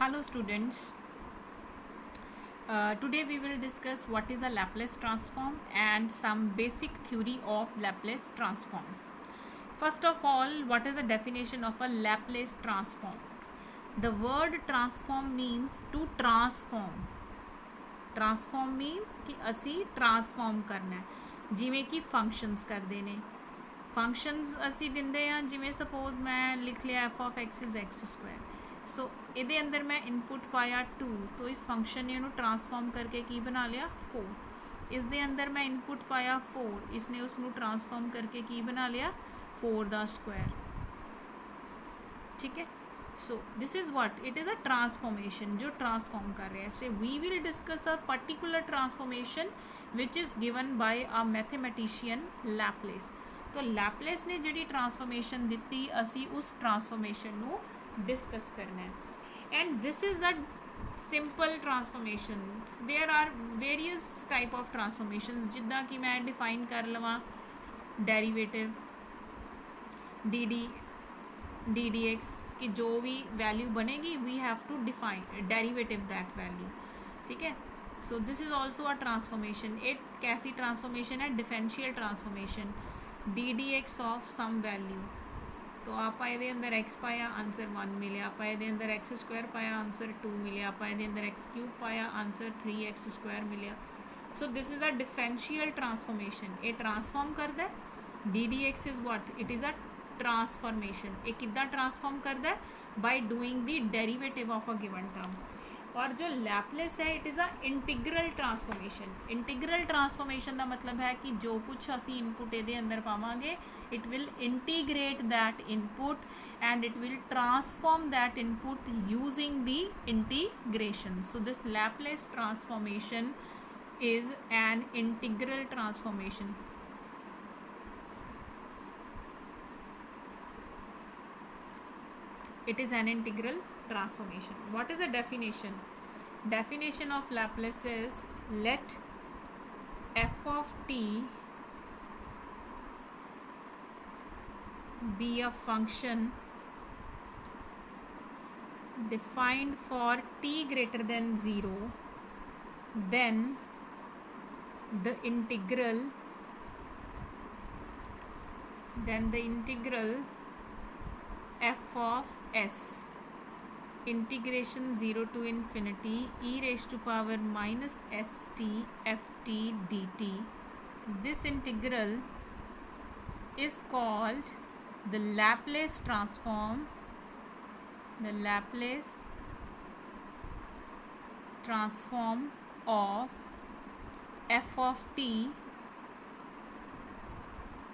Hello students, today we will discuss what is a Laplace transform and some basic theory of Laplace transform. First of all, what is the definition of a Laplace transform? The word transform means to transform. Transform means कि असी transform करना है जिमें कि functions करते हैं functions असी दिंदे हैं जिमें सपोज मैं लिख लिया F of x is x square so ये अंदर मैं इनपुट पाया 2 तो इस फंक्शन ने उन्होंने ट्रांसफॉर्म करके की बना लिया 4 इस दे अंदर मैं इनपुट पाया 4 इसने उसनों ट्रांसफॉर्म करके की बना लिया 4 द स्क्वायर ठीक है so this is what it is a transformation जो ट्रांसफॉर्म कर रहे हैं से we will discuss a particular transformation which is given by a mathematician Laplace तो लैपलेस ने जी ट्रांसफॉर्मेशन दी असी उस ट्रांसफॉर्मेशन को डिस्कस करना है and this is a simple transformation there are various type of transformation जिदा कि मैं डिफाइन कर लवां डेरीवेटिव डी डी एक्स कि जो भी वैल्यू बनेगी we have to define derivative that value ठीक है so this is also a transformation एक कैसी ट्रांसफॉर्मेशन है differential transformation d d x of some value तो आप ये अंदर एक्स पाया आंसर 1 मिले आप ये अंदर एक्स स्क्वायर पाया आंसर 2 मिले आप ये अंदर एक्स क्यूब पाया आंसर 3x स्क्वायर मिले सो this is a differential transformation ये ट्रांसफॉर्म करता है D d x is what it is a transformation ये किदा ट्रांसफॉर्म करता है by doing the derivative of a given term और जो लैपलेस है it is a integral transformation का मतलब है कि जो कुछ असी इनपुट ये अंदर पावांगे it will integrate that input and it will transform that input using the integration so this Laplace transformation is an integral transformation it is an integral transformation. What is the definition? Definition of Laplace is let f of t be a function defined for t greater than 0 then the integral f of s integration 0 to infinity e raised to power minus st ft dt. This integral is called the Laplace transform. The Laplace transform of f of t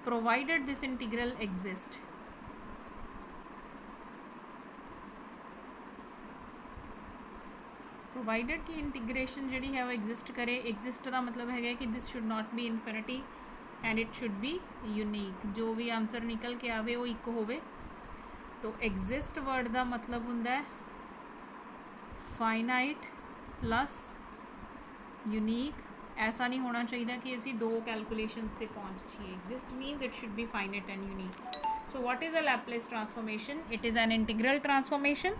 provided this integral exists. Provided की integration जी है वो exist करे exist का मतलब है कि this should not be infinity and it should be unique जो भी आंसर निकल के आवे वो एक होवे तो एग्जिस्ट वर्ड का मतलब हुंदा है फाइनाइट प्लस यूनीक ऐसा नहीं होना चाहिए कि असी दो कैलकुलेशंस पे पहुँच जाइए exist means it should be finite and unique so what is a Laplace transformation it is an integral transformation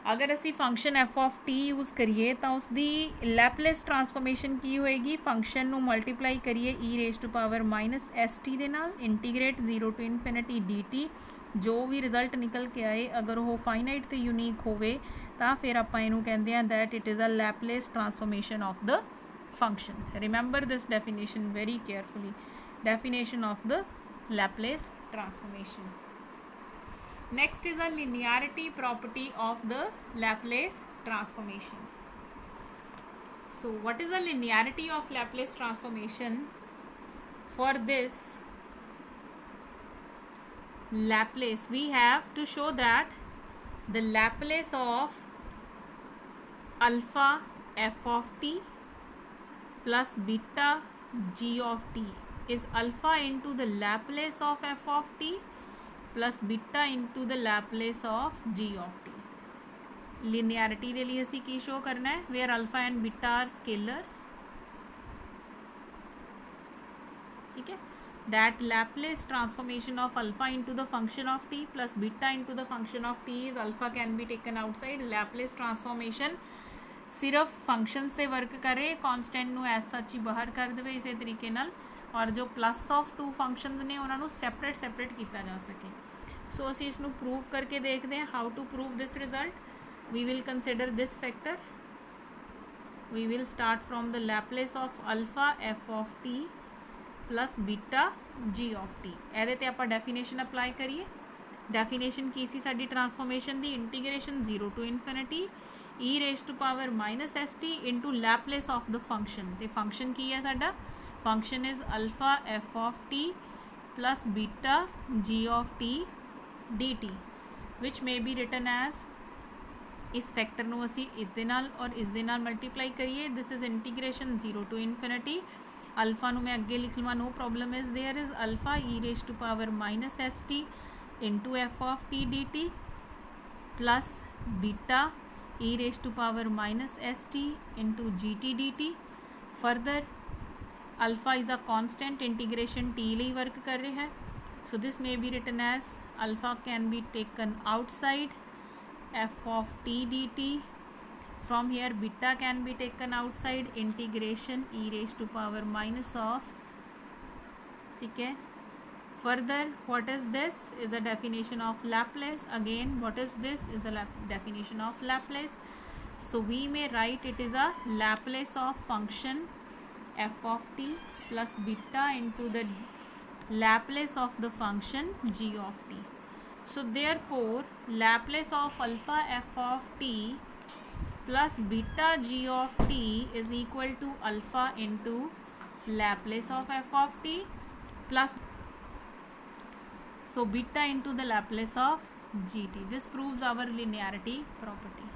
अगर असी function F of T use करिए तो उसकी लैपलेस ट्रांसफॉर्मेशन की होएगी फंक्शन को मल्टीप्लाई करिए e raise to power minus s t के नाल integrate 0 to infinity d t जो भी रिजल्ट निकल के आए अगर वो फाइनाइट तो यूनीक होवे तो फिर आप कहते हैं that it is a Laplace transformation of the function remember this definition very carefully definition of the Laplace transformation. Next is a linearity property of the Laplace transformation. So what is the linearity of Laplace transformation? For this Laplace we have to show that the Laplace of alpha f of t plus beta g of t is alpha into the Laplace of f of t plus beta into the Laplace of g of t linearity के लिए असी की show करना है where alpha and beta are scalars ठीक है that Laplace transformation of alpha into the function of t plus beta into the function of t is alpha can be taken outside. Laplace transformation सिर्फ functions से work करे, constant ਨੂੰ S ਸੱਚ ਹੀ ਬਾਹਰ ਕਰ ਦੇਵੇ ਇਸੇ ਤਰੀਕੇ ਨਾਲ, ਔਰ ਜੋ ਪਲੱਸ ਆਫ ਟੂ ਫੰਕਸ਼ਨਸ ਨੇ ਉਹਨਾਂ ਨੂੰ ਸੈਪਰੇਟ ਕੀਤਾ ਜਾ ਸਕੇ। ਸੋ ਅਸੀਂ ਇਸ ਨੂੰ ਪ੍ਰੂਵ ਕਰਕੇ ਦੇਖਦੇ ਹਾਂ। How to prove this result? we will consider this factor. We will start from the Laplace of alpha f of t plus beta g of t। ਇਹਦੇ ਤੇ ਆਪਾਂ ਡੈਫੀਨੇਸ਼ਨ ਅਪਲਾਈ ਕਰੀਏ। ਡੈਫੀਨੇਸ਼ਨ ਕੀ ਸੀ ਸਾਡੀ ਟਰਾਂਸਫੋਰਮੇਸ਼ਨ ਦੀ? Integration 0 to infinity e raised to power minus st into Laplace of the function। ਤੇ function ਕੀ ਹੈ ਸਾਡਾ? Function is alpha f of t plus beta g of t dt which may be written as, इस factor ਨੂੰ ਅਸੀਂ ਇਸ ਦੇ ਨਾਲ ਔਰ ਇਸ ਦੇ ਨਾਲ ਮਲਟੀਪਲਾਈ ਕਰੀਏ। This is integration 0 to infinity। Alpha ਨੂੰ ਮੈਂ ਅੱਗੇ ਲਿਖ ਲਵਾਂ, no problem is there is alpha e raised to power minus st into f of t dt plus beta e raised to power minus st into gt dt। further alpha is a constant, integration t ਲਈ work ਕਰ ਰਿਹਾ ਹੈ। so this may be written as alpha can be taken outside f of t dt। from here beta can be taken outside, integration e raised to power minus of, ठीक है। further what is this? is a definition of Laplace। again what is this? is a definition of Laplace। so we may write it is a Laplace of function f of t plus beta into the Laplace of the function g of t। so therefore Laplace of alpha f of t plus beta g of t is equal to alpha into Laplace of f of t plus, so beta into the Laplace of gt। this proves our linearity property।